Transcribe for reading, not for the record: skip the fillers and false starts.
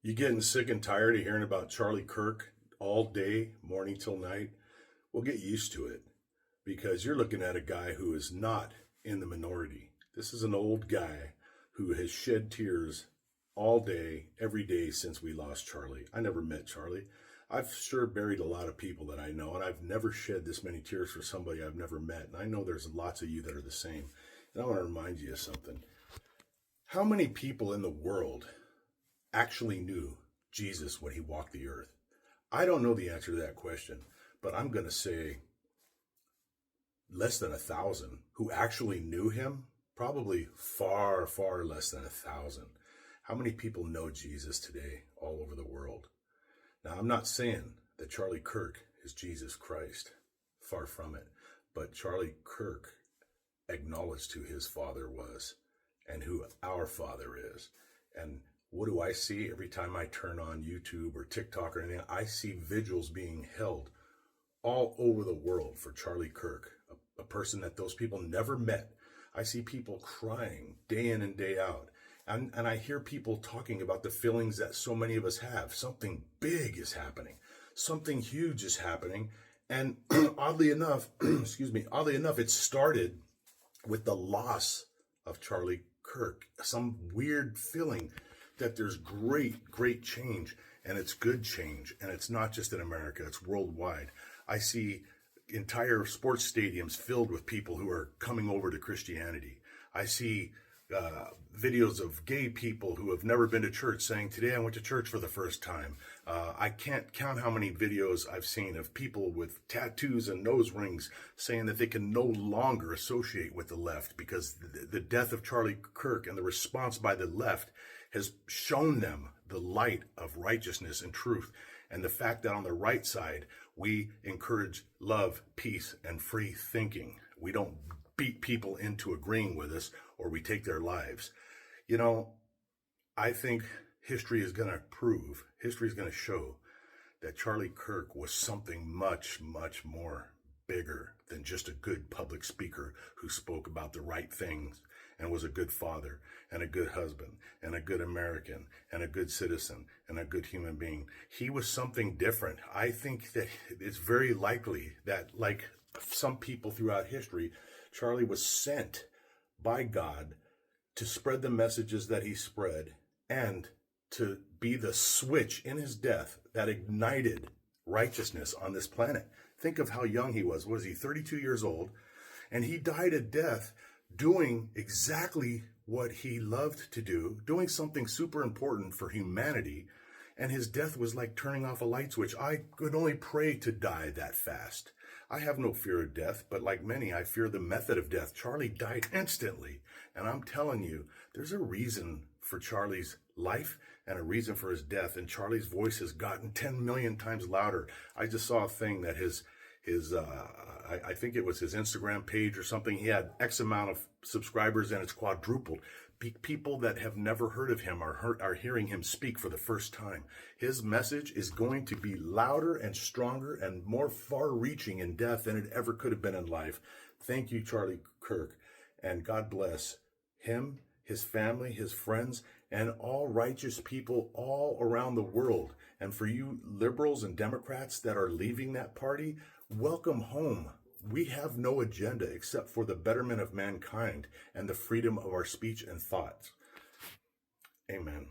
You getting sick and tired of hearing about Charlie Kirk all day, morning till night? Well, get used to it because you're looking at a guy who is not in the minority. This is an old guy who has shed tears all day, every day since we lost Charlie. I never met Charlie. I've sure buried a lot of people that I know, and I've never shed this many tears for somebody I've never met. And I know there's lots of you that are the same. And I want to remind you of something. How many people in the world actually knew Jesus when he walked the earth? I don't know the answer to that question, but I'm going to say less than 1,000 who actually knew him. Probably far, far less than 1,000. How many people know Jesus today all over the world? Now, I'm not saying that Charlie Kirk is Jesus Christ. Far from it. But Charlie Kirk acknowledged who his father was and who our father is. And what do I see every time I turn on YouTube or TikTok or anything? I see vigils being held all over the world for Charlie Kirk, a person that those people never met. I see people crying day in and day out. And I hear people talking about the feelings that so many of us have. Something big is happening. Something huge is happening. And oddly enough, oddly enough, it started with the loss of Charlie Kirk. Some weird feeling that there's great change, and it's good change, and it's not just in America, it's worldwide. I see entire sports stadiums filled with people who are coming over to Christianity. I see videos of gay people who have never been to church saying, today I went to church for the first time. I can't count how many videos I've seen of people with tattoos and nose rings saying that they can no longer associate with the left because the death of Charlie Kirk and the response by the left has shown them the light of righteousness and truth. And the fact that on the right side, we encourage love, peace, and free thinking. We don't beat people into agreeing with us or we take their lives. You know, I think history is going to show that Charlie Kirk was something much, much more bigger than just a good public speaker who spoke about the right things and was a good father and a good husband and a good American and a good citizen and a good human being. He was something different. I think that it's very likely that, like some people throughout history, Charlie was sent by God to spread the messages that he spread and to be the switch in his death that ignited righteousness on this planet. Think of how young he was. Was he 32 years old? And he died a death doing exactly what he loved to do, doing something super important for humanity. And his death was like turning off a light switch. I could only pray to die that fast. I have no fear of death, but like many, I fear the method of death. Charlie died instantly. And I'm telling you, there's a reason for Charlie's life and a reason for his death. And Charlie's voice has gotten 10 million times louder. I just saw a thing that I think it was his Instagram page or something. He had X amount of subscribers and it's quadrupled. People that have never heard of him are hearing him speak for the first time. His message is going to be louder and stronger and more far-reaching in death than it ever could have been in life. Thank you, Charlie Kirk, and God bless him, his family, his friends, and all righteous people all around the world. And for you liberals and Democrats that are leaving that party, welcome home. We have no agenda except for the betterment of mankind and the freedom of our speech and thoughts. Amen.